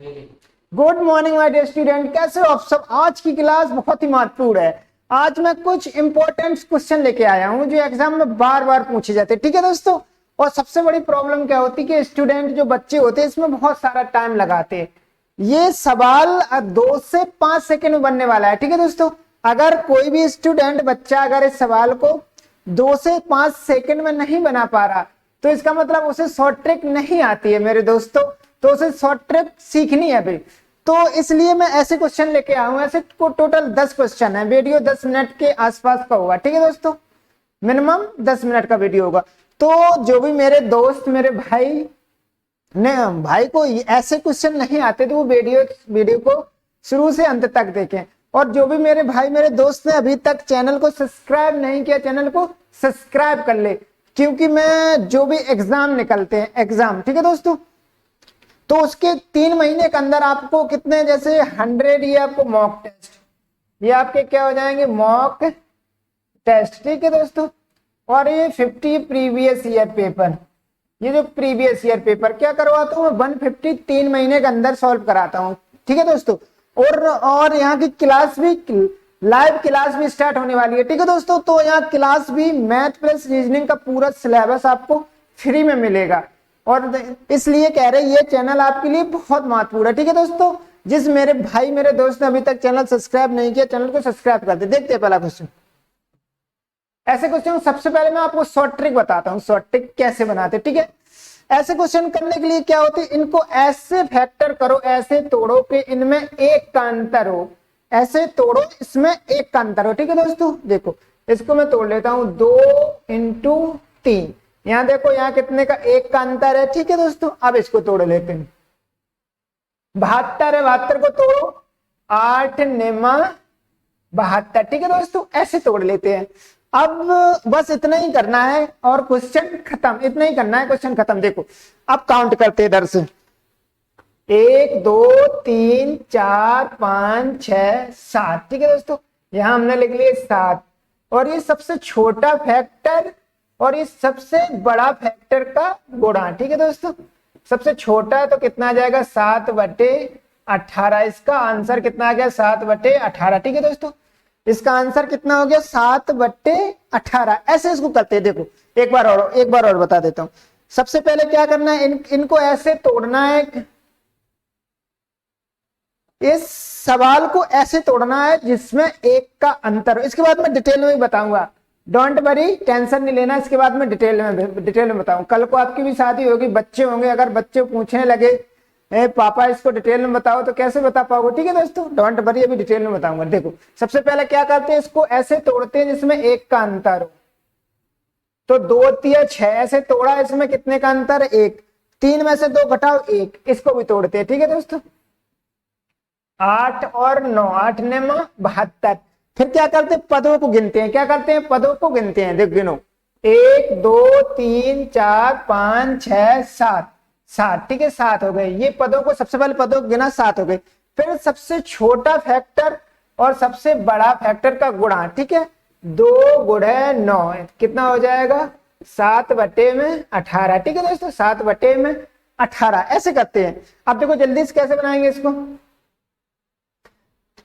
Good morning my dear student, कैसे हो आप सब। आज की क्लास बहुत ही महत्वपूर्ण है। आज मैं कुछ इंपॉर्टेंट क्वेश्चन लेके आया हूं जो एग्जाम में बार बार पूछे जाते हैं। ठीक है दोस्तों, और सबसे बड़ी प्रॉब्लम क्या होती है कि स्टूडेंट जो बच्चे होते हैं इसमें बहुत सारा टाइम लगाते हैं। ये सवाल 2 से 5 सेकंड में बनने वाला है। ठीक है दोस्तों, अगर कोई भी स्टूडेंट बच्चा अगर इस सवाल को 2 से 5 सेकंड में नहीं बना पा रहा तो इसका मतलब उसे शॉर्ट ट्रिक नहीं आती है मेरे दोस्तों। तो उसे शॉर्ट ट्रिक सीखनी है अभी। तो इसलिए मैं ऐसे क्वेश्चन लेके आया हूं। ऐसे को टोटल 10 क्वेश्चन है। वीडियो 10 मिनट के आसपास का होगा। ठीक है दोस्तों, मिनिमम 10 मिनट का वीडियो होगा। तो जो भी मेरे दोस्त मेरे भाई को ऐसे क्वेश्चन नहीं आते तो वो वीडियो को शुरू से अंत तक देखें। और जो भी मेरे भाई मेरे दोस्त ने अभी तक चैनल को सब्सक्राइब नहीं किया, चैनल को सब्सक्राइब कर ले, क्योंकि मैं जो भी एग्जाम निकलते हैं एग्जाम, ठीक है दोस्तों, तो उसके 3 महीने के अंदर आपको कितने, जैसे 100 ये आपको मॉक टेस्ट, ये आपके क्या हो जाएंगे, मॉक टेस्ट। ठीक है दोस्तों, और ये 50 प्रीवियस ईयर पेपर, ये जो प्रीवियस ईयर पेपर क्या करवाता हूँ मैं, 150 3 महीने के अंदर सॉल्व कराता हूँ। ठीक है दोस्तों, और यहाँ की क्लास भी, लाइव क्लास भी स्टार्ट होने वाली है। ठीक है दोस्तों, तो यहाँ क्लास भी मैथ प्लस रीजनिंग का पूरा सिलेबस आपको फ्री में मिलेगा। और इसलिए कह रहे ये चैनल आपके लिए बहुत महत्वपूर्ण है। ठीक है दोस्तों, जिस मेरे भाई मेरे दोस्त ने अभी तक चैनल सब्सक्राइब नहीं किया, चैनल को सब्सक्राइब कर दे। देखते हैं पहला क्वेश्चन। ऐसे क्वेश्चन सबसे पहले मैं आपको शॉर्ट ट्रिक बताता हूँ, शॉर्ट ट्रिक कैसे बनाते। ठीक है, ऐसे क्वेश्चन करने के लिए क्या होती है, इनको ऐसे फैक्टर करो, ऐसे तोड़ो कि इनमें एक का अंतर हो, ऐसे तोड़ो इसमें एक का अंतर हो। ठीक है दोस्तों, देखो इसको मैं तोड़ लेता हूं, 2 इंटू 3, यहां देखो यहाँ कितने का, एक का अंतर है। ठीक है दोस्तों, अब इसको तोड़ लेते हैं, 72 है, 72 को तोड़ो, 8 निमा 72। ठीक है दोस्तों, ऐसे तोड़ लेते हैं। अब बस इतना ही करना है और क्वेश्चन खत्म, इतना ही करना है, क्वेश्चन खत्म। देखो अब काउंट करते हैं इधर से, 1 2 3 4 5 6 7। ठीक है दोस्तों, यहां हमने लिख लिया 7, और ये सबसे छोटा फैक्टर और ये सबसे बड़ा फैक्टर का गुणा। ठीक है दोस्तों, सबसे छोटा है तो कितना आ जाएगा, 7/18। इसका आंसर कितना आ गया, 7/18। ठीक है दोस्तों, इसका आंसर कितना हो गया, 7/18। ऐसे इसको करते हैं। देखो एक बार और बता देता हूं। सबसे पहले क्या करना है, इनको ऐसे तोड़ना है, इस सवाल को ऐसे तोड़ना है जिसमें एक का अंतर हो। इसके बाद मैं डिटेल में भी बताऊंगा, डोंट वरी, टेंशन नहीं लेना। इसके बाद मैं डिटेल में बताऊं। कल को आपकी भी शादी होगी, बच्चे होंगे, अगर बच्चे पूछने लगे पापा इसको डिटेल में बताओ, तो कैसे बता पाओगे। ठीक है दोस्तों, डोंट वरी, अभी डिटेल में बताऊंगा। देखो सबसे पहले क्या करते हैं, इसको ऐसे तोड़ते हैं जिसमें एक का अंतर हो। तो 2 3 6 ऐसे तोड़ा, इसमें कितने का अंतर है, 1। 3 में से 2 घटाओ 1, इसको भी तोड़ते हैं। ठीक है दोस्तों, 8 और 9, 8 ने 72। फिर क्या करते हैं, पदों को गिनते हैं। क्या करते हैं, पदों को गिनते हैं। देख गिनो, 1 2 3 4 5 6 7, 7। ठीक है, 7 हो गए। ये पदों को, सबसे पहले पदों को गिना, 7 हो गए। फिर सबसे छोटा फैक्टर और सबसे बड़ा फैक्टर का गुणा। ठीक है, 2 गुणे 9 कितना हो जाएगा, 7/18। ठीक है दोस्तों, 7/18 ऐसे करते हैं। अब देखो जल्दी से कैसे बनाएंगे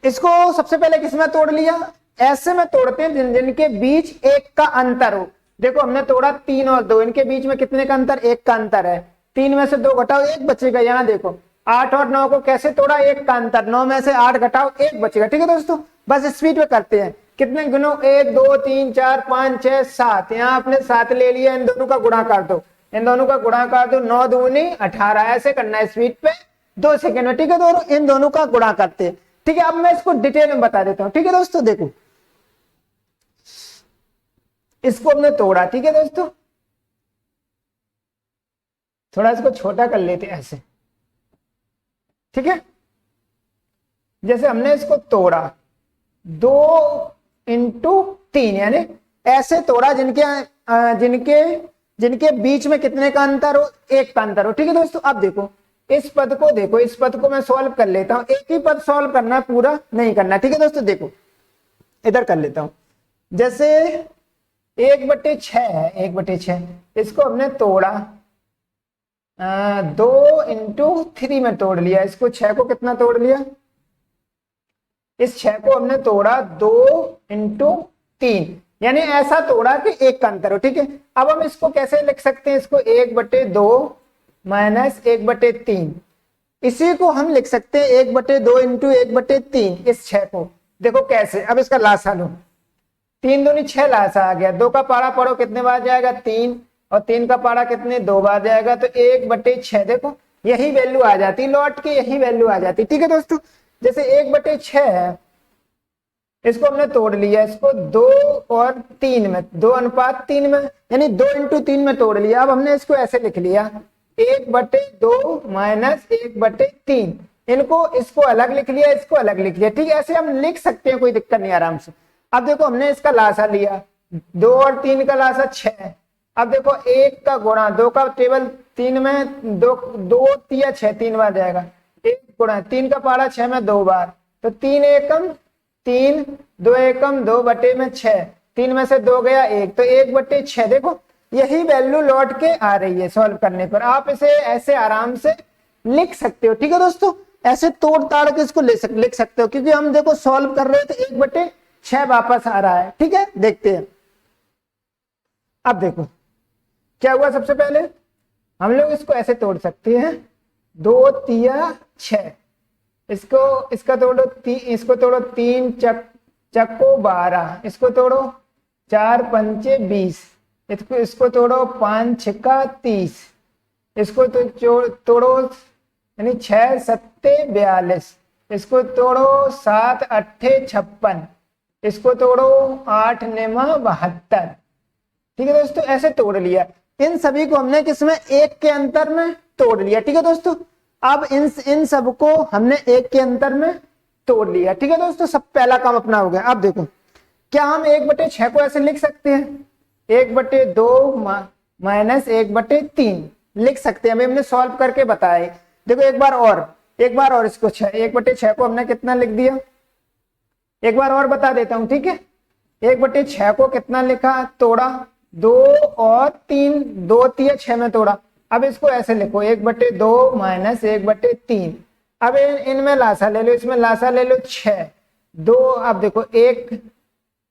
इसको सबसे पहले किसमें तोड़ लिया, ऐसे में तोड़ते हैं जिनके बीच एक का अंतर हो। देखो हमने तोड़ा 3 और 2, इनके बीच में कितने का अंतर, एक का अंतर है। 3 में से 2 घटाओ 1 बचेगा। यहाँ देखो 8 और 9 को कैसे तोड़ा, एक का अंतर, 9 में से 8 घटाओ 1 बचेगा। ठीक है दोस्तों, बस स्पीड में करते हैं। कितने गिनो, 1 2 3 4 5 6 7, यहाँ आपने 7 ले लिया, इन दोनों का गुणा कर दो, इन दोनों का गुणा कर दो, 9 दूनी 18। ऐसे करना है स्पीड पे, 2 सेकेंड में। ठीक है दोस्तों, इन दोनों का गुणा करते हैं। ठीक है, अब मैं इसको डिटेल में बता देता हूं। ठीक है दोस्तों, देखो इसको हमने तोड़ा। ठीक है दोस्तों, थोड़ा इसको छोटा कर लेते हैं ऐसे। ठीक है, जैसे हमने इसको तोड़ा 2 इंटू 3, यानी ऐसे तोड़ा जिनके बीच में कितने का अंतर हो, एक का अंतर हो। ठीक है दोस्तों, अब देखो इस पद को, देखो इस पद को मैं सॉल्व कर लेता हूं। एक ही पद सॉल्व करना, पूरा नहीं करना। ठीक है दोस्तों, देखो इधर कर लेता हूं। जैसे 1/6 है, 1/6, इसको हमने तोड़ा 2 × 3 में तोड़ लिया, इसको 6 को कितना तोड़ लिया, इस 6 को हमने तोड़ा 2 × 3, यानी ऐसा तोड़ा कि एक का अंतर हो। ठीक है, अब हम इसको कैसे लिख सकते हैं, इसको 1/2 माइनस 1/3, इसी को हम लिख सकते हैं 1/2 × 1/3, इस 6 को। देखो कैसे, अब इसका लासा लो, 3 दूनी 6 लासा आ गया, 2 का पारा पढ़ो कितने बार जाएगा 3, और 3 का पारा कितने 2 बार जाएगा, तो 1/6। देखो यही वैल्यू आ जाती, लौट के यही वैल्यू आ जाती। ठीक है दोस्तों, जैसे 1/6 है, इसको हमने तोड़ लिया, इसको 2 और 3 में, 2:3 में, यानी 2 × 3 में तोड़ लिया। अब हमने इसको ऐसे लिख लिया 1/2 माइनस 1/3, इनको इसको अलग लिख लिया, इसको अलग लिख लिया। ठीक है, ऐसे हम लिख सकते हैं, कोई दिक्कत नहीं आराम से। अब देखो हमने इसका लासा लिया, 2 और 3 का लासा 6। अब देखो 1 का गुणा 2 का टेबल 3 में 2 3 6 3 बार जाएगा, 1 गुणा 3 का पारा 6 में 2 बार, तो 3 एकम 3, 2 एकम 2/6, 3 में से 2 गया 1, तो 1/6। देखो यही वैल्यू लौट के आ रही है सॉल्व करने पर। आप इसे ऐसे आराम से लिख सकते हो। ठीक है दोस्तों, ऐसे तोड़ ताड़ के इसको लिख सकते हो, क्योंकि हम देखो सॉल्व कर रहे थे 1/6 वापस आ रहा है। ठीक है, देखते हैं। अब देखो क्या हुआ, सबसे पहले हम लोग इसको ऐसे तोड़ सकते हैं, 2 3 6, इसका तोड़ो इसको तोड़ो 3 चक्को 12, इसको तोड़ो 4 पंचे 20, इसको तोड़ो 5 6 30, इसको तो तोड़ो यानी 6 7 42, इसको तोड़ो 7 8 56, इसको तोड़ो 8 9 72। ठीक है दोस्तों, ऐसे तोड़ लिया। इन सभी को हमने किसमें, एक के अंतर में तोड़ लिया। ठीक है दोस्तों, अब इन सब को हमने एक के अंतर में तोड़ लिया। ठीक है दोस्तों, सब पहला काम अपना हो गया। अब देखो क्या हम 1/6 को ऐसे लिख सकते हैं, 1/2 माइनस 1/3 लिख सकते हैं। अभी हमने सॉल्व करके बताया। देखो एक बार और इसको 1/6 को हमने कितना लिख दिया, एक बार और बता देता हूं। ठीक है, 1/6 को कितना लिखा, तोड़ा 2 और 3, 2 3 6 में तोड़ा। अब इसको ऐसे लिखो 1/2 माइनस 1/3। अब इनमें लासा ले लो, इसमें लासा ले लो 6 2। अब देखो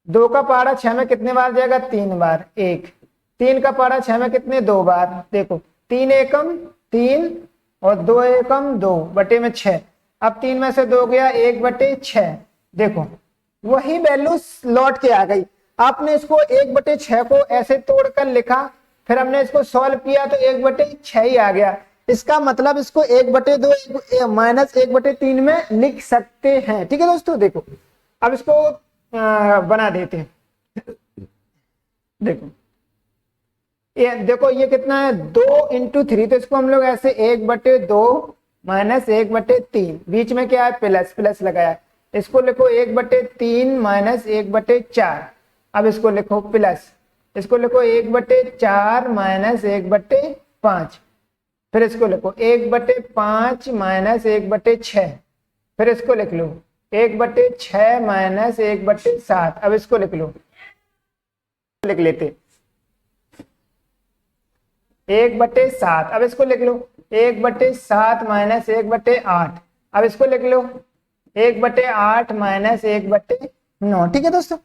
2 का पारा 6 में कितने बार जाएगा, 3 बार, 1। 3 का पारा 6 में कितने, 2 बार। देखो 3 एकम 3 और 2 एकम 2/6। अब 3 में से 2 गया 1/6। देखो वही वैल्यू लौट के आ गई। आपने इसको 1/6 को ऐसे तोड़कर लिखा, फिर हमने इसको सॉल्व किया तो 1/6 ही आ गया। इसका मतलब इसको 1/2 माइनस 1/3 में लिख सकते हैं। ठीक है दोस्तों, देखो अब इसको बना देते हैं। देखो ये कितना है, 2 × 3, तो इसको हम लोग ऐसे 1/2 माइनस 1/3, बीच में क्या है, प्लस लगाया। इसको लिखो 1/3 माइनस 1/4। अब इसको लिखो प्लस, इसको लिखो 1/4 माइनस 1/5। फिर इसको लिखो 1/5 माइनस 1/6। फिर इसको लिख लो 1/6 माइनस 1/7। अब इसको लिख लो, लिख लेते 1/7। अब इसको लिख लो 1/7 माइनस 1/8। अब इसको लिख लो 1/8 माइनस 1/9। ठीक है दोस्तों,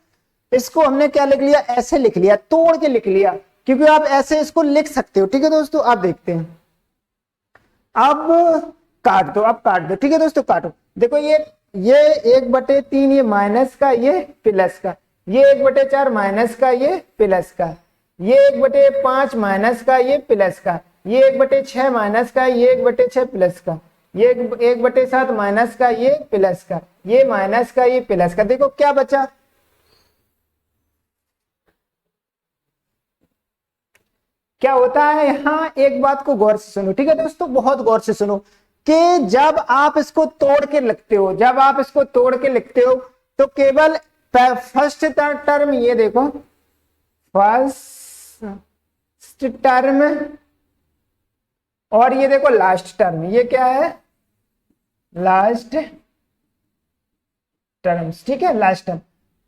इसको हमने क्या लिख लिया, ऐसे लिख लिया, तोड़ के लिख लिया, क्योंकि आप ऐसे इसको लिख सकते हो। ठीक है दोस्तों, आप देखते हैं। अब काट दो, अब काट दो। ठीक है दोस्तों, काटो। देखो ये 1/3 ये माइनस का, ये प्लस का, ये 1/4 माइनस का, ये प्लस का, ये 1/5 माइनस का, ये प्लस का, ये 1/6 माइनस का, ये 1/6 प्लस का, ये 1/7 माइनस का, ये प्लस का, ये माइनस का, ये प्लस का। देखो क्या बचा, क्या होता है यहाँ, एक बात को गौर से सुनो। ठीक है दोस्तों, बहुत गौर से सुनो कि जब आप इसको तोड़ के लिखते हो, जब आप इसको तोड़ के लिखते हो तो केवल फर्स्ट टर्म, ये देखो फर्स्ट टर्म, और ये देखो लास्ट टर्म, ये क्या है, लास्ट टर्म्स। ठीक है, लास्ट टर्म।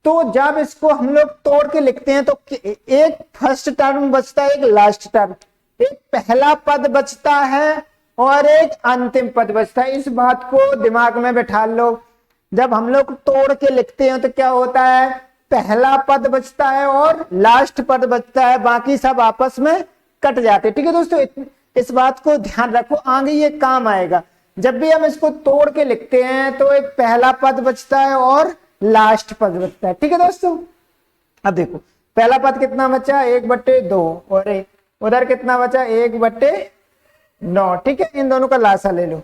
तो जब इसको हम लोग तोड़ के लिखते हैं तो एक फर्स्ट टर्म बचता है, एक लास्ट टर्म, एक पहला पद बचता है और एक अंतिम पद बचता है। इस बात को दिमाग में बैठा लो। जब हम लोग तोड़ के लिखते हैं तो क्या होता है, पहला पद बचता है और लास्ट पद बचता है, बाकी सब आपस में कट जाते हैं। ठीक है दोस्तों, इस बात को ध्यान रखो, आगे ये काम आएगा। जब भी हम इसको तोड़ के लिखते हैं तो एक पहला पद बचता है और लास्ट पद बचता है। ठीक है दोस्तों, अब देखो पहला पद कितना बचा, 1/2 और उधर कितना बचा, 1/9। ठीक है, इन दोनों का लासा ले लो,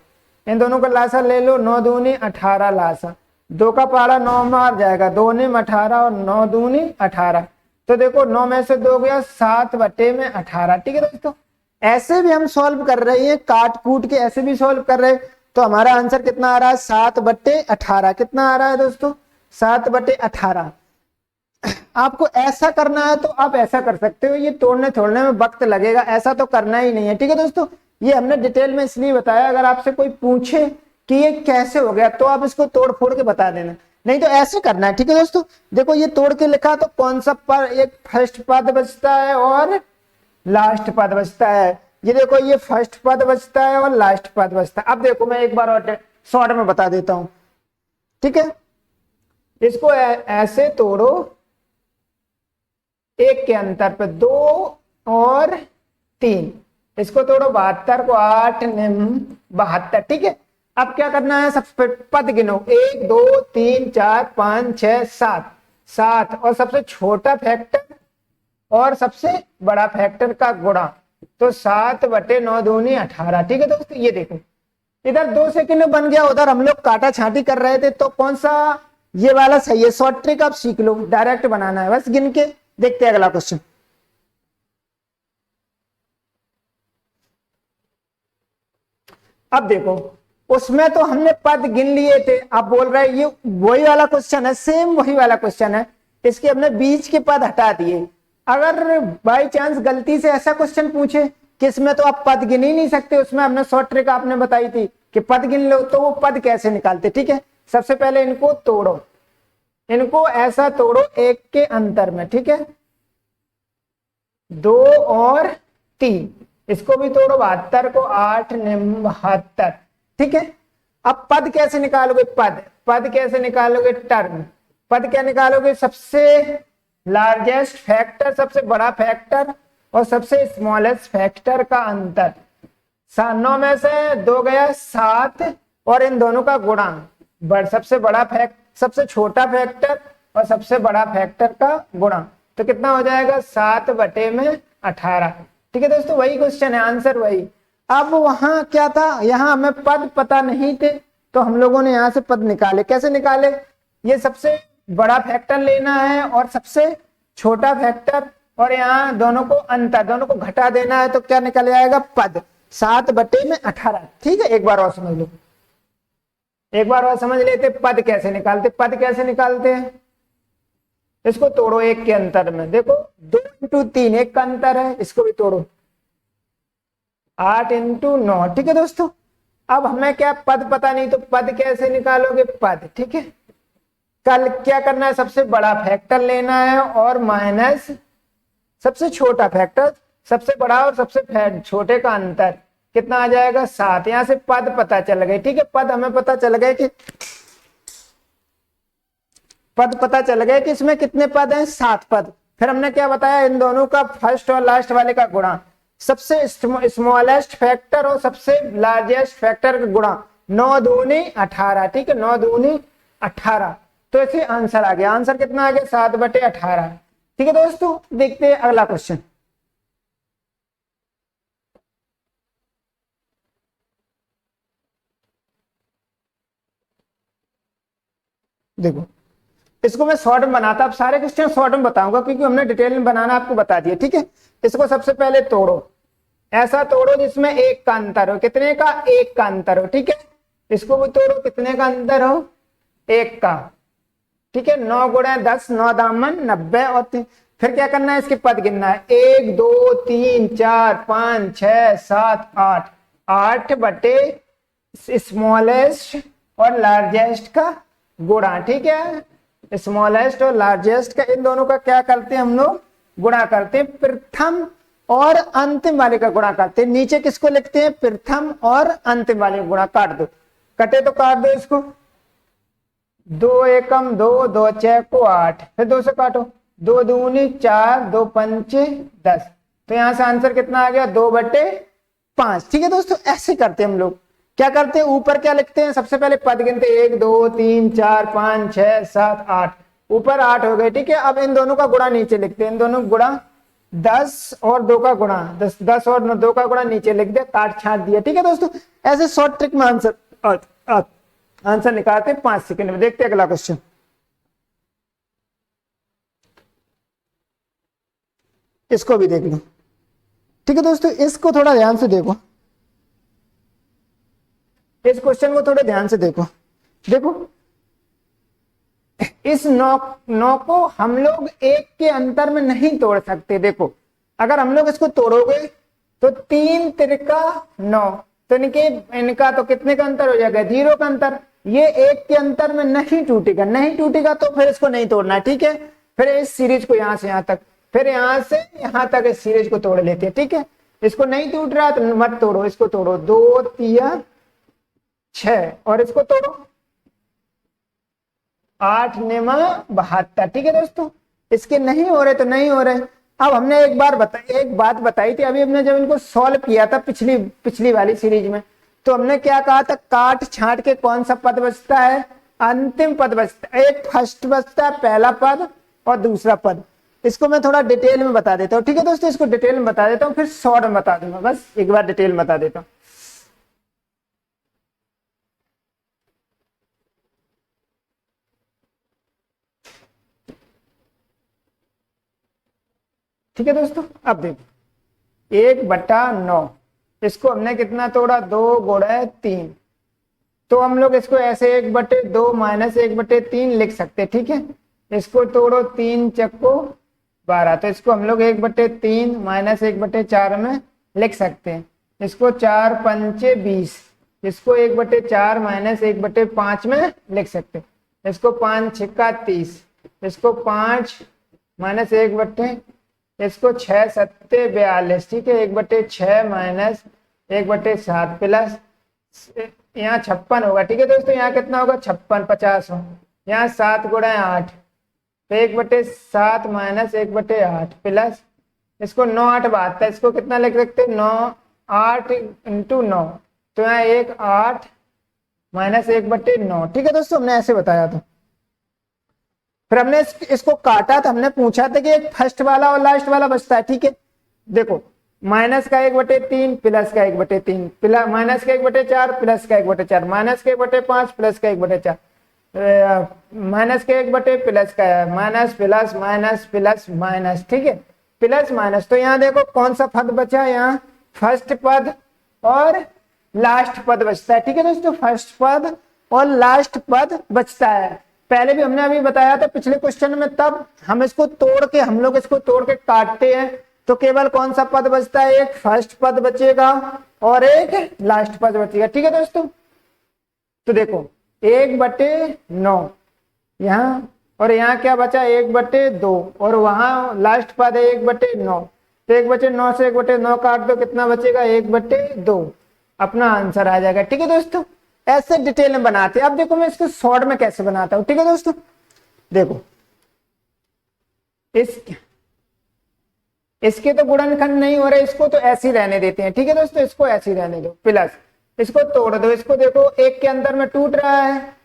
इन दोनों का लासा ले लो। 9 दूनी 18 लासा, 2 का पारा 9 मार जाएगा, 2 ने 18 और 9 दूनी 18। तो देखो 9 में से 2 गया, 7/18। ठीक है दोस्तों, ऐसे भी हम सॉल्व कर रहे हैं, काट कूट के ऐसे भी सॉल्व कर रहे हैं। तो हमारा आंसर कितना आ रहा है, 7/18। कितना आ रहा है दोस्तों, 7/18। आपको ऐसा करना है तो आप ऐसा कर सकते हो, ये तोड़ने छोड़ने में वक्त लगेगा, ऐसा तो करना ही नहीं है। ठीक है दोस्तों, ये हमने डिटेल में इसलिए बताया, अगर आपसे कोई पूछे कि ये कैसे हो गया तो आप इसको तोड़ फोड़ के बता देना, नहीं तो ऐसे करना है। ठीक है दोस्तों, देखो ये तोड़ के लिखा तो कौन सा पर एक फर्स्ट पद बचता है और लास्ट पद बचता है। ये देखो ये फर्स्ट पद बचता है और लास्ट पद बचता है। अब देखो मैं एक बार और शॉर्ट में बता देता हूं। ठीक है, इसको ऐसे तोड़ो, एक के अंतर पे 2 और 3, इसको तोड़ो 72 को 8 निम 72। ठीक है, अब क्या करना है, सब पद गिनो, 1 2 3 4 5 6 7, 7 और सबसे छोटा फैक्टर और सबसे बड़ा फैक्टर का गुणा, तो 7/9 दूनी 18। ठीक है दोस्तों, ये देखो इधर 2 सेकंड में बन गया, उधर हम लोग काटा छांटी कर रहे थे, तो कौन सा ये वाला सही है। शॉर्ट ट्रिक आप सीख लो, डायरेक्ट बनाना है बस गिन के। देखते हैं अगला क्वेश्चन। अब देखो उसमें तो हमने पद गिन लिए थे, आप बोल रहे हैं ये वही वाला क्वेश्चन है, सेम वही वाला क्वेश्चन है, इसके हमने बीच के पद हटा दिए। अगर बाई चांस गलती से ऐसा क्वेश्चन पूछे कि इसमें तो आप पद गिन ही नहीं सकते, उसमें हमने शॉर्ट ट्रिक आपने बताई थी कि पद गिन लो, तो वो पद कैसे निकालते। ठीक है, सबसे पहले इनको तोड़ो, इनको ऐसा तोड़ो एक के अंतर में। ठीक है, 2 और 3, इसको भी तोड़ो, 72 को 8 निम 72। ठीक है, अब पद कैसे निकालोगे, पद कैसे निकालोगे, टर्म पद क्या निकालोगे, सबसे लार्जेस्ट फैक्टर, सबसे बड़ा फैक्टर और सबसे स्मॉलेस्ट फैक्टर का अंतर। 9 में से 2 गया 7 और इन दोनों का गुणा, सबसे बड़ा सबसे छोटा फैक्टर और सबसे बड़ा फैक्टर का गुणा, तो कितना हो जाएगा, 7/18। ठीक है दोस्तों, वही क्वेश्चन है, आंसर वही। अब वहां क्या था, यहां हमें पद पता नहीं थे, तो हम लोगों ने यहां से पद निकाले। कैसे निकाले, ये सबसे बड़ा फैक्टर लेना है और सबसे छोटा फैक्टर, और यहाँ दोनों को अंतर, दोनों को घटा देना है, तो क्या निकल आएगा, पद 7/18। ठीक है, एक बार और समझ लो, एक बार और समझ लेते पद कैसे निकालते। पद कैसे निकालते हैं, इसको तोड़ो एक के अंतर में, देखो 2 × 3 एक का अंतर है, इसको भी तोड़ो, 8 × 9। ठीक है दोस्तों, अब हमें क्या पद पता नहीं, तो पद कैसे निकालोगे, पद। ठीक है, कल क्या करना है, सबसे बड़ा फैक्टर लेना है और माइनस सबसे छोटा फैक्टर, सबसे बड़ा और सबसे छोटे का अंतर, कितना आ जाएगा, 7। यहां से पद पता चल गए। ठीक है, पद हमें पता चल गए कि इसमें कितने पद हैं, 7 पद। फिर हमने क्या बताया, इन दोनों का फर्स्ट और लास्ट वाले का गुणा, सबसे स्मॉलेस्ट फैक्टर और सबसे लार्जेस्ट फैक्टर का गुणा, 9 दूनी 18। ठीक है, 9 दूनी 18, तो ऐसे आंसर आ गया। आंसर कितना आ गया, 7/18। ठीक है दोस्तों, देखते हैं अगला क्वेश्चन। देखो इसको मैं शॉर्ट में बनाता, अब सारे क्वेश्चन शॉर्ट में बताऊंगा क्योंकि हमने डिटेल में बनाना आपको बता दिया। ठीक है, इसको सबसे पहले तोड़ो, ऐसा तोड़ो जिसमें एक का अंतर हो, कितने का, एक का अंतर हो। ठीक है, इसको भी तोड़ो, कितने का अंतर हो, एक का। ठीक है, 9 × 10 9 दामन 90 और 3। फिर क्या करना है, इसके पद गिनना है, 1 2 3 4 5 6 7 8, 8 बटे स्मॉलेस्ट और लार्जेस्ट का गुणा। ठीक है, स्मॉलेस्ट और लार्जेस्ट का, इन दोनों का क्या करते हैं हम लोग, गुणा करते हैं। प्रथम और अंतिम वाले का गुणा करते हैं। नीचे किसको लिखते हैं, प्रथम और अंतिम वाले का गुणा। काट दो, कटे तो काट दो इसको, 2 एकम 2, 2 चौको 8, फिर 2 से काटो, 2 दूनी 4, 2 पंचे 10। तो यहां से आंसर कितना आ गया, 2/5। ठीक है दोस्तों, ऐसे करते हैं हम लोग। क्या करते हैं, ऊपर क्या लिखते हैं, सबसे पहले पद गिनते 1 2 3 4 5 6 7 8, ऊपर 8 हो गए। ठीक है, अब इन दोनों का गुणा नीचे लिखते हैं, इन दोनों का गुणा 10 और 2 का गुणा 10, 10 और 2 का गुणा नीचे लिख दिया, काट छाट दिया। ठीक है दोस्तों, ऐसे शॉर्ट ट्रिक में आंसर निकालते 5 सेकंड में। देखते हैं अगला क्वेश्चन। इसको भी देख लो। ठीक है दोस्तों, इसको थोड़ा ध्यान से देखो, इस क्वेश्चन को थोड़े ध्यान से देखो। देखो, इस 9 को हम लोग 1 के अंतर में नहीं तोड़ सकते। देखो, अगर हम लोग इसको तोड़ोगे तो 3 तिरका 9, तो इनका तो कितने का अंतर हो जाएगा, 0 का अंतर। ये 1 के अंतर में नहीं टूटेगा, नहीं टूटेगा तो फिर इसको नहीं तोड़ना है। ठीक है, फिर इस सीरीज को यहां से यहां तक, फिर यहां से यहां तक इस सीरीज को तोड़ लेते हैं। ठीक है, इसको नहीं टूट रहा तो मत तोड़ो, इसको तोड़ो, 2 3 6, और इसको तोड़ो 8 9 72। ठीक है दोस्तों, इसके नहीं हो रहे तो नहीं हो रहे। अब हमने एक बात बताई थी अभी, हमने जब इनको सॉल्व किया था पिछली वाली सीरीज में, तो हमने क्या कहा था, काट छाट के कौन सा पद बचता है, अंतिम पद बचता है। एक फर्स्ट बचता है, पहला पद, और दूसरा पद। इसको मैं थोड़ा डिटेल में बता देता हूँ। ठीक है दोस्तों, इसको डिटेल में बता देता हूँ, फिर शॉर्ट में बता दूंगा, बस एक बार डिटेल में बता देता हूँ। ठीक है दोस्तों, अब देखो 1/9, इसको हमने कितना तोड़ा, 2 गुणे 3। तो हम लोग इसको ऐसे 1/2 माइनस 1/3 लिख सकते। ठीक है, इसको तोड़ो, 3 चक्को 12, तो इसको हम लोग 1/3 माइनस 1/4 में लिख सकते हैं। इसको 4 पंचे 20, इसको 1/4 माइनस 1/5 में लिख सकते हैं। इसको 5 छिक्का 30, इसको 5 माइनस 1/, इसको 6 सत्ते 42। ठीक है, 1/6 माइनस 1/7 प्लस, यहाँ 56 होगा। ठीक है दोस्तों, यहाँ कितना होगा, 56 50 हो, यहाँ 7 गुणा 8, तो 1/7 माइनस 1/8 प्लस, इसको 9 8 72, इसको कितना लिख सकते हैं, 9 8 इंटू 9, तो यहाँ 1 8 माइनस 1/9। ठीक है दोस्तों, हमने ऐसे बताया था। फिर हमने इसको काटा था, हमने पूछा था कि एक फर्स्ट वाला और लास्ट वाला बचता है। ठीक है, देखो, माइनस का 1/3 प्लस का 1/3 प्लस माइनस का 1/4 प्लस का 1/4 माइनस का 1/5 प्लस का 1/4 माइनस के 1/, प्लस का minus plus minus plus minus. ठीक है, प्लस माइनस। तो यहाँ देखो कौन सा पद बचा, यहाँ फर्स्ट पद और लास्ट पद बचता है। ठीक है दोस्तों, फर्स्ट पद और लास्ट पद बचता है। पहले भी हमने अभी बताया था पिछले क्वेश्चन में, तब हम इसको तोड़ के काटते हैं तो केवल कौन सा पद बचता है, एक फर्स्ट पद बचेगा और एक लास्ट पद बचेगा। ठीक है दोस्तों, तो देखो 1/9 यहाँ, और यहाँ क्या बचा, 1/2, और वहां लास्ट पद है 1/9, तो 1/9 से 1/9 काट दो, कितना बचेगा, 1/2, अपना आंसर आ जाएगा। ठीक है दोस्तों, ऐसे डिटेल में बनाते हैं। अब देखो मैं इसको शॉर्ट में कैसे बनाता हूं। ठीक है दोस्तों, देखो इसके तो गुणनखंड नहीं हो रहे, इसको तो ऐसे ही रहने देते हैं। ठीक है दोस्तों, इसको ऐसे ही रहने दो, प्लस इसको तोड़ दो, इसको देखो 1 के अंदर में टूट रहा है,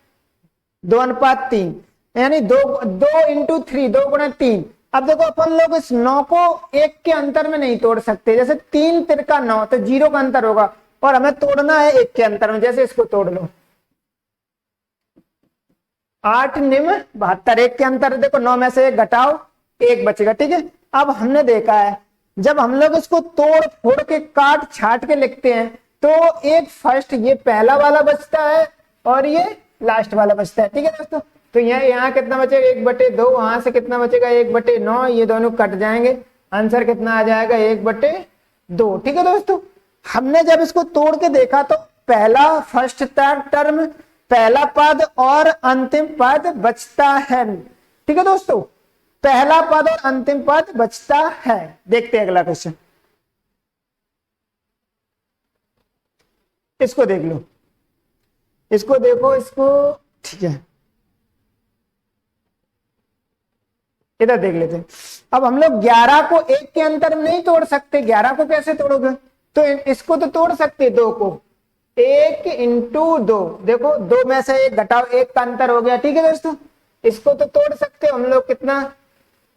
2:3, यानी 2 इंटू 3, 2 गुणा 3। अब देखो अपन लोग इस 9 को 1 के अंतर में नहीं तोड़ सकते, जैसे 3 तिरका 9, तो 0 का अंतर होगा, और हमें तोड़ना है 1 के अंतर में। जैसे इसको तोड़ लो, 8 9 72, 1 के अंतर, देखो 9 में से 1 घटाओ, 1 बचेगा। ठीक है, अब हमने देखा है जब हम लोग इसको तोड़ फोड़ के काट छाट के लिखते हैं तो एक फर्स्ट ये पहला वाला बचता है और ये लास्ट वाला बचता है। ठीक है दोस्तों, तो यहाँ कितना बचेगा, 1/2, वहां से कितना बचेगा, 1/9, ये दोनों कट जाएंगे, आंसर कितना आ जाएगा, 1/2। ठीक है दोस्तों, हमने जब इसको तोड़ के देखा तो पहला फर्स्ट टर्म, पहला पद और अंतिम पद बचता है। ठीक है दोस्तों, पहला पद और अंतिम पद बचता है। देखते हैं अगला क्वेश्चन। इसको देख लो, इसको देखो, इसको, ठीक है, इधर देख लेते हैं। अब हम लोग 11 को 1 के अंतर में नहीं तोड़ सकते, 11 को कैसे तोड़ोगे, तो इसको तो तोड़ सकते, 2 को, 1 इंटू 2, देखो 2 में से 1 घटाओ, 1 का अंतर हो गया, ठीक है दोस्तों। इसको तो तोड़ सकते हो हम लोग, कितना,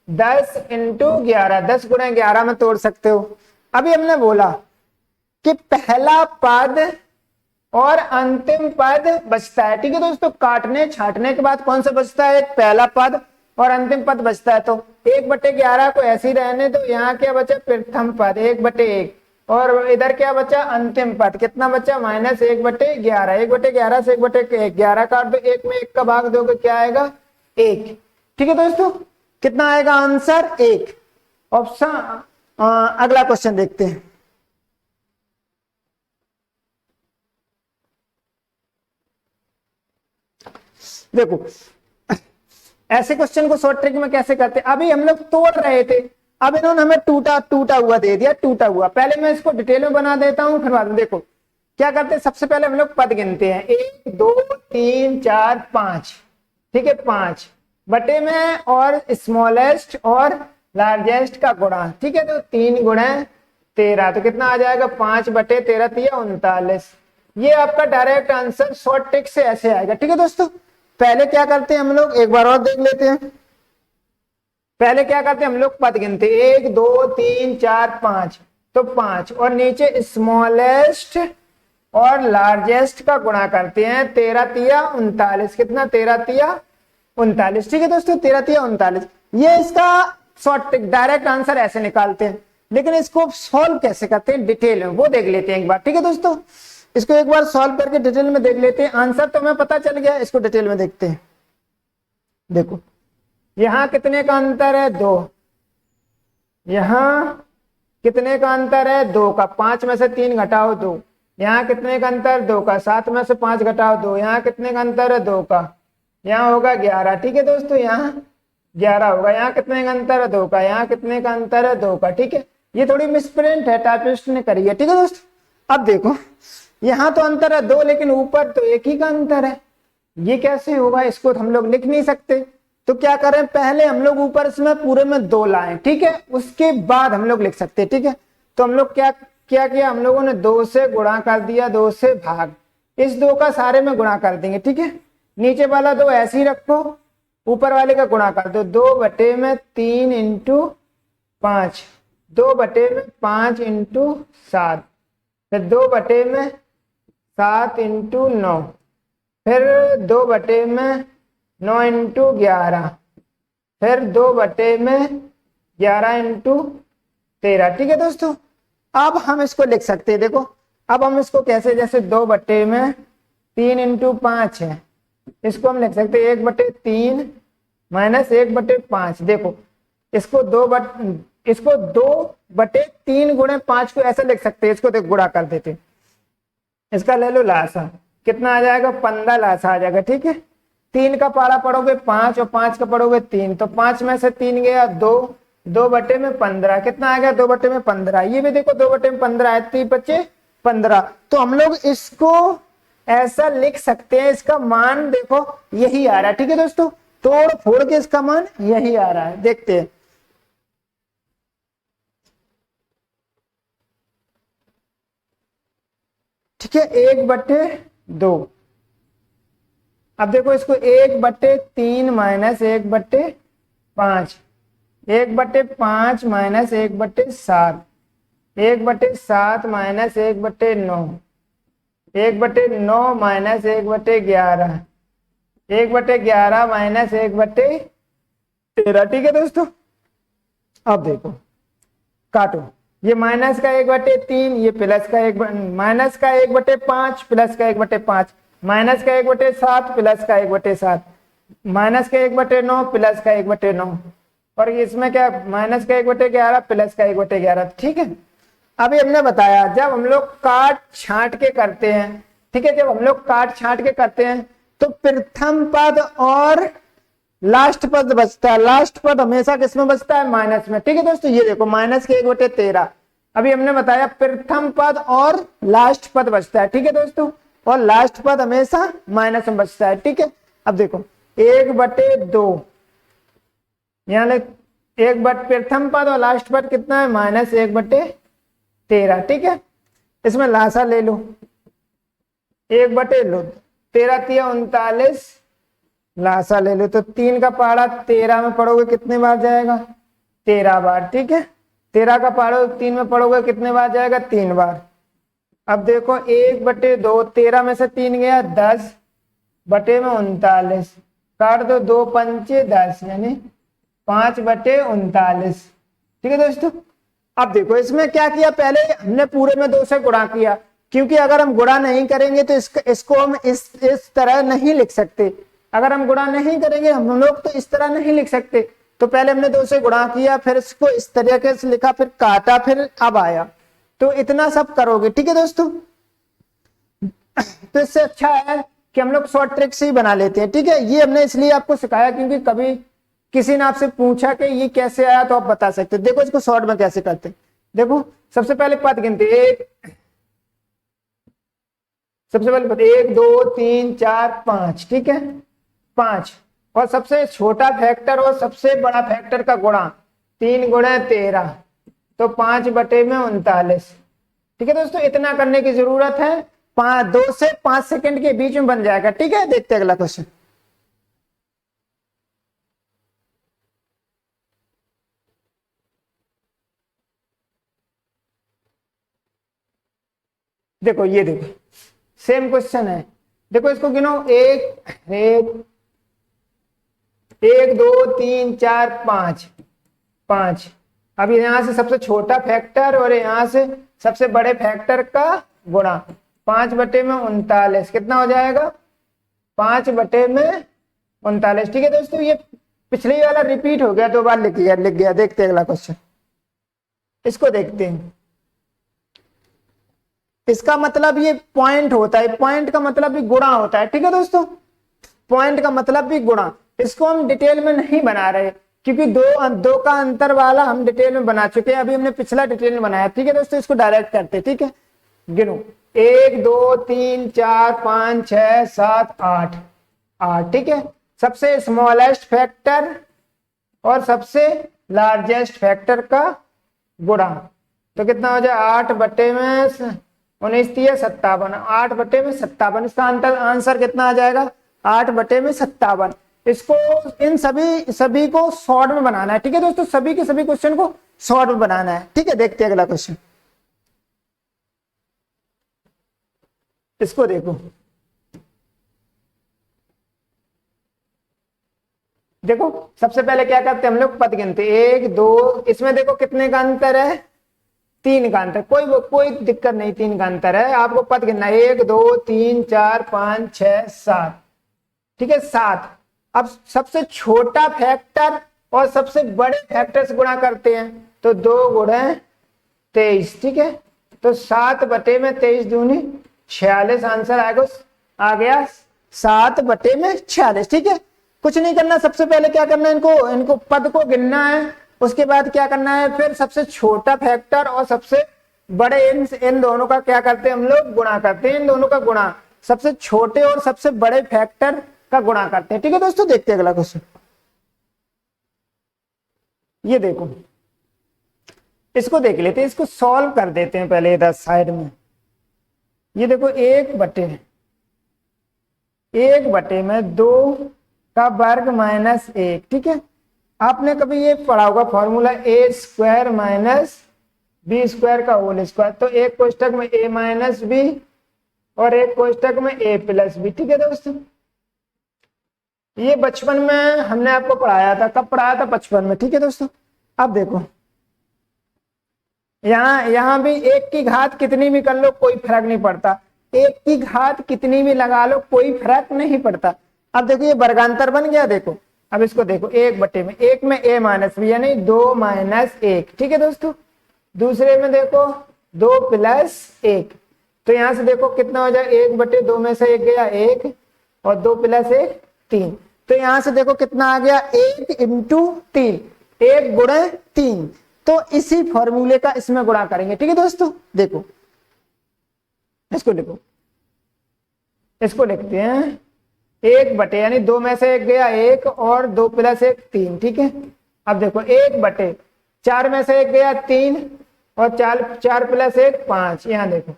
10 इंटू 11, 10 गुणा 11 में तोड़ सकते हो। अभी हमने बोला कि पहला पद और अंतिम पद बचता है, ठीक है दोस्तों। काटने छाटने के बाद कौन सा बचता है, एक पहला पद और अंतिम पद बचता है। तो 1/11 को ऐसे ही रहने दो, यहाँ क्या बचा, प्रथम पद 1/1, और इधर क्या बचा, अंतिम पद, कितना बचा, -1/11, 1/11 से 1/1, 11 काट दो, 1 में 1 का भाग दोगे, क्या आएगा, 1, ठीक है दोस्तों। कितना आएगा आंसर, 1 ऑप्शन। अगला क्वेश्चन देखते हैं। देखो ऐसे क्वेश्चन को शॉर्ट ट्रिक में कैसे करते, अभी हम लोग तोड़ रहे थे, अब इन्होंने हमें टूटा हुआ दे दिया, टूटा हुआ। पहले मैं इसको डिटेल में बना देता हूं, फिर बाद में देखो क्या करते हैं। सबसे पहले हम लोग पद गिनते हैं, 1 2 3 4 5, ठीक है, 5 बटे में और स्मॉलेस्ट और लार्जेस्ट का गुणा, ठीक है, तो 3 गुणे 13, तो कितना आ जाएगा, 5/13 39। ये आपका डायरेक्ट आंसर शॉर्ट ट्रिक से ऐसे आएगा, ठीक है दोस्तों। पहले क्या करते हैं हम लोग, एक बार और देख लेते हैं। पहले क्या करते हैं हम लोग, पद गिनते, 1 2 3 4 5, तो 5, और नीचे स्मॉलेस्ट और लार्जेस्ट का गुणा करते हैं, 13 39, कितना, 13 39, ठीक है दोस्तों, 13 39। ये इसका शॉर्ट ट्रिक, डायरेक्ट आंसर ऐसे निकालते हैं। लेकिन इसको सॉल्व कैसे करते हैं डिटेल में, वो देख लेते हैं एक बार, ठीक है दोस्तों। इसको एक बार सॉल्व करके डिटेल में देख लेते हैं। आंसर तो हमें पता चल गया, इसको डिटेल में देखते हैं। देखो यहां कितने का अंतर है, 2, यहां कितने का अंतर है, 2 का, 5 में से 3 घटाओ 2, यहाँ कितने का अंतर, 2 का, 7 में से 5 घटाओ 2, यहाँ कितने का अंतर है, 2 का, यहाँ होगा 11, ठीक है दोस्तों, यहाँ 11 होगा। यहाँ कितने का अंतर है, 2 का, यहाँ कितने का अंतर है, 2 का, ठीक है। ये थोड़ी मिसप्रिंट है, टाइपिस्ट ने करी है, ठीक है दोस्तों। अब देखो यहाँ तो अंतर है 2, लेकिन ऊपर तो 1 ही का अंतर है, ये कैसे होगा, इसको हम लोग लिख नहीं सकते। तो क्या करें, पहले हम लोग ऊपर इसमें पूरे में 2 लाएं, ठीक है, उसके बाद हम लोग लिख सकते हैं, ठीक है। तो हम लोग क्या किया, हम लोगों ने 2 से गुणा कर दिया, 2 से भाग, इस 2 का सारे में गुणा कर देंगे, ठीक है। नीचे वाला 2 ऐसे ही रखो, ऊपर वाले का गुणा कर दो, 2/3 इंटू 5, 2/5 इंटू 7, फिर 2/7 इंटू 9, फिर 2/9 इंटू 11, फिर 2/11 इंटू 13, ठीक है दोस्तों। अब हम इसको लिख सकते हैं, देखो अब हम इसको कैसे, जैसे 2/3 इंटू 5 है, इसको हम लिख सकते हैं 1/3 माइनस 1/5। देखो इसको 2/3 गुणे 5 को ऐसा लिख सकते हैं, इसको देख गुणा कर देते हैं, इसका ले लो लासा, कितना आ जाएगा, 15 लासा आ जाएगा, ठीक है। 3 का पारा पढ़ोगे 5 और 5 का पढ़ोगे 3, तो 5 में से 3 गया 2, 2/15, कितना आ गया, 2/15। ये भी देखो 2/15 है, 3 बचे 15। तो हम लोग इसको ऐसा लिख सकते हैं, इसका मान देखो यही आ रहा है, ठीक है दोस्तों। तोड़ फोड़ के इसका मान यही आ रहा है, देखते हैं। ठीक है, 1/2। अब देखो इसको 1/3 minus 1/5, 1/5 minus 1/7, 1/7 minus 1/9, 1/9 minus 1/11, 1/11 minus 1/13, ठीक है दोस्तों। अब देखो काटो, ये माइनस का 1/3, ये प्लस का माइनस का 1/5 प्लस का 1/5, माइनस का 1/7 प्लस का 1/7, माइनस का 1/9 प्लस का 1/9, और इसमें क्या माइनस का 1/11 प्लस का 1/11, ठीक है। अभी हमने बताया जब हम लोग काट छांट के करते हैं, ठीक है, जब हम लोग काट छांट के करते हैं तो प्रथम पद और लास्ट पद बचता है। लास्ट पद हमेशा किसमें बचता है, माइनस में, ठीक है दोस्तों। ये देखो माइनस के 1/13, अभी हमने बताया प्रथम पद और लास्ट पद बचता है, ठीक है दोस्तों, और लास्ट पद हमेशा माइनस में बचता है, ठीक है। अब देखो 1/2, यहाँ ले प्रथम पद और लास्ट पद कितना है, -1/13, ठीक है। इसमें लासा ले लो, 1/13 39, लासा ले लो तो 3 का पहाड़ा 13 में पढ़ोगे कितने बार जाएगा, 13 बार, ठीक है। 13 का पहाड़ा 3 में पढ़ोगे कितने बार जाएगा, 3 बार। अब देखो 1/2, 13 में से 3 गया 10 बटे में 39, काट दो 2 पंचे 10 यानी 5/39, ठीक है दोस्तों। अब देखो इसमें क्या किया, पहले हमने पूरे में 2 से गुणा किया, क्योंकि अगर हम गुणा नहीं करेंगे तो इसको हम इस तरह नहीं लिख सकते। अगर हम गुणा नहीं करेंगे हम लोग तो इस तरह नहीं लिख सकते। तो पहले हमने 2 से गुणा किया, फिर इसको इस तरीके से लिखा, फिर काटा, फिर अब आया, तो इतना सब करोगे, ठीक है दोस्तों। तो इससे अच्छा है कि हम लोग शॉर्ट ट्रिक से ही बना लेते हैं, ठीक है। ये हमने इसलिए आपको सिखाया क्योंकि कभी किसी ने आपसे पूछा कि ये कैसे आया, तो आप बता सकते। देखो इसको शॉर्ट में कैसे करते हैं, देखो सबसे पहले पद गिनते, 1 2 3 4 5, ठीक है, 5, और सबसे छोटा फैक्टर और सबसे बड़ा फैक्टर का गुणा 3 × 13 तो 5/39, ठीक है दोस्तों। इतना करने की जरूरत है, 2 से 5 सेकंड के बीच में बन जाएगा, ठीक है। देखते हैं अगला क्वेश्चन। देखो ये देखो सेम क्वेश्चन है, देखो इसको गिनो, 1 2 3 4 5। अब यहां से सबसे छोटा फैक्टर और यहां से सबसे बड़े फैक्टर का गुणा 5/39 कितना हो जाएगा, 5/39, ठीक है दोस्तों। ये पिछले वाला रिपीट हो गया, 2 बार लिख गया। देखते हैं अगला क्वेश्चन, इसको देखते हैं। इसका मतलब ये पॉइंट होता है, पॉइंट का मतलब भी गुणा होता है, ठीक है दोस्तों। पॉइंट का मतलब भी गुणा, इसको हम डिटेल में नहीं बना रहे क्योंकि दो का अंतर वाला हम डिटेल में बना चुके हैं, अभी हमने पिछला डिटेल में बनाया, ठीक है दोस्तों। इसको डायरेक्ट करते, ठीक है। गिनो 1 2 3 4 5 6 7 8, ठीक है। सबसे स्मॉलेस्ट फैक्टर और सबसे लार्जेस्ट फैक्टर का गुणा, तो कितना हो जाए, 8/19 57, 8/57, इसका आंसर कितना आ जाएगा, 8/57। इसको इन सभी को शॉर्ट में बनाना है, ठीक है दोस्तों। सभी के सभी क्वेश्चन को शॉर्ट में बनाना है, ठीक है। देखते हैं अगला क्वेश्चन, इसको देखो, देखो सबसे पहले क्या करते हैं हम लोग, पद गिनते, 1 2, इसमें देखो कितने का अंतर है, 3 का अंतर, कोई दिक्कत नहीं, 3 का अंतर है। आपको पद गिनना है 1 2 3 4 5 6 7, ठीक है, 7। अब सबसे छोटा फैक्टर और सबसे बड़े फैक्टर से गुणा करते हैं, तो 2 × 23, ठीक है। तो 7/23 दूनी 46 आंसर आ गया 7/46, ठीक है। कुछ नहीं करना, सबसे पहले क्या करना है, इनको पद को गिनना है, उसके बाद क्या करना है, फिर सबसे छोटा फैक्टर और सबसे बड़े इन दोनों का क्या करते हैं हम लोग, गुणा करते हैं। इन दोनों का गुणा सबसे छोटे और सबसे बड़े फैक्टर का गुणा करते हैं, ठीक है दोस्तों। देखते हैं अगला क्वेश्चन, ये देखो, इसको देख लेते हैं, इसको सॉल्व कर देते हैं पहले इधर साइड में। ये देखो 1/2 का वर्ग -1, ठीक है। आपने कभी ये पढ़ा होगा फॉर्मूला A² - B² का होल स्क्वायर, तो एक कोष्टक में A - B और एक कोष्टक में A + B, ठीक है दोस्तों। ये बचपन में हमने आपको पढ़ाया था, कब पढ़ाया था, बचपन में, ठीक है दोस्तों। अब देखो यहाँ भी 1 की घात कितनी भी कर लो कोई फर्क नहीं पड़ता, 1 की घात कितनी भी लगा लो कोई फर्क नहीं पड़ता। अब देखो ये वर्गांतर बन गया, देखो अब इसको देखो, 1/1 में A - B यानी 2 - 1, ठीक है दोस्तों। दूसरे में देखो 2 + 1, तो यहां से देखो कितना हो जाए, 1/2 में से 1 गया 1 और 2 + 1 3, तो यहां से देखो कितना आ गया, 1 × 3, 1 × 3, तो इसी फॉर्मूले का इसमें गुणा करेंगे। ठीक है दोस्तों, देखो इसको लिखो, इसको लिखते हैं 1 यानी 2 में से 1 गया 1 और 2 + 1 3। ठीक है, अब देखो 1/4 में से 1 गया 3 और 4 + 1 5। यहाँ देखो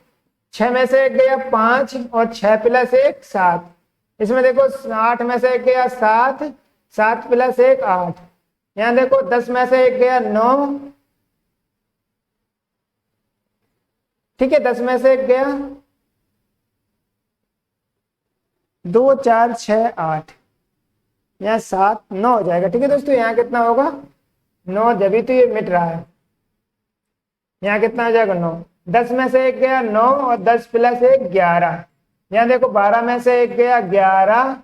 6 में से 1 गया 5 और 6 + 1 7। इसमें देखो 8 में से 1 गया 7, 7 + 1 8। यहाँ देखो 10 में से 1 गया 9। ठीक है, 10 में से 1 गया 2 4 6 8, यहाँ 7 9 हो जाएगा। ठीक है दोस्तों, यहाँ कितना होगा 9, जब तो ये मिट रहा है। यहाँ कितना हो जाएगा 9। 10 में से 1 गया 9 और 10 + 1 11। यहाँ देखो 12 में से 1 गया 11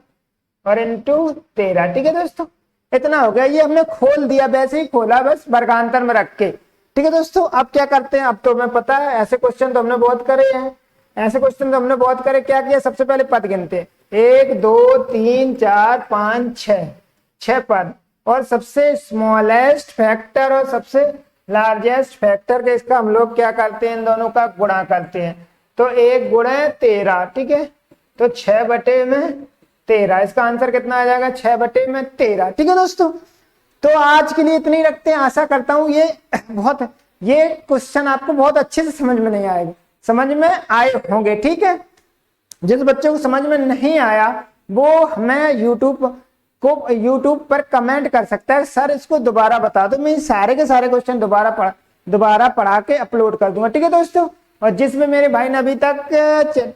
और इंटू 13। ठीक है दोस्तों, इतना हो गया। ये हमने खोल दिया, वैसे ही खोला बस वर्गांतर में रख के। ठीक है दोस्तों, अब क्या करते हैं, अब तो हमें पता है, ऐसे क्वेश्चन तो हमने बहुत करे हैं, ऐसे क्वेश्चन तो हमने बहुत करे। क्या किया, सबसे पहले पद गिनते हैं, 1 2 3 4 5 6 पद, और सबसे स्मॉलेस्ट फैक्टर और सबसे लार्जेस्ट फैक्टर के इसका हम लोग क्या करते हैं, इन दोनों का गुणा करते हैं। तो 1 × 13। ठीक है, तो 6/13, इसका आंसर कितना आ जाएगा 6/13। ठीक है दोस्तों, तो आज के लिए इतनी रखते हैं। आशा करता हूं ये क्वेश्चन आपको बहुत अच्छे से समझ में नहीं आएगा, समझ में आए होंगे। ठीक है, जिस बच्चे को समझ में नहीं आया वो हमें यूट्यूब पर कमेंट कर सकता है, सर इसको दोबारा बता दो, मैं सारे के सारे क्वेश्चन दोबारा पढ़ा के अपलोड कर दूंगा। ठीक है दोस्तों, और जिसमें मेरे भाई ने अभी तक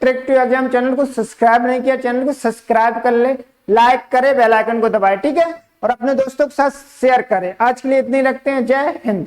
ट्रिक टू एग्जाम चैनल को सब्सक्राइब नहीं किया, चैनल को सब्सक्राइब कर ले, लाइक करे, बेल आइकन को दबाए। ठीक है, और अपने दोस्तों के साथ शेयर करें। आज के लिए इतनी रखते हैं। जय हिंद।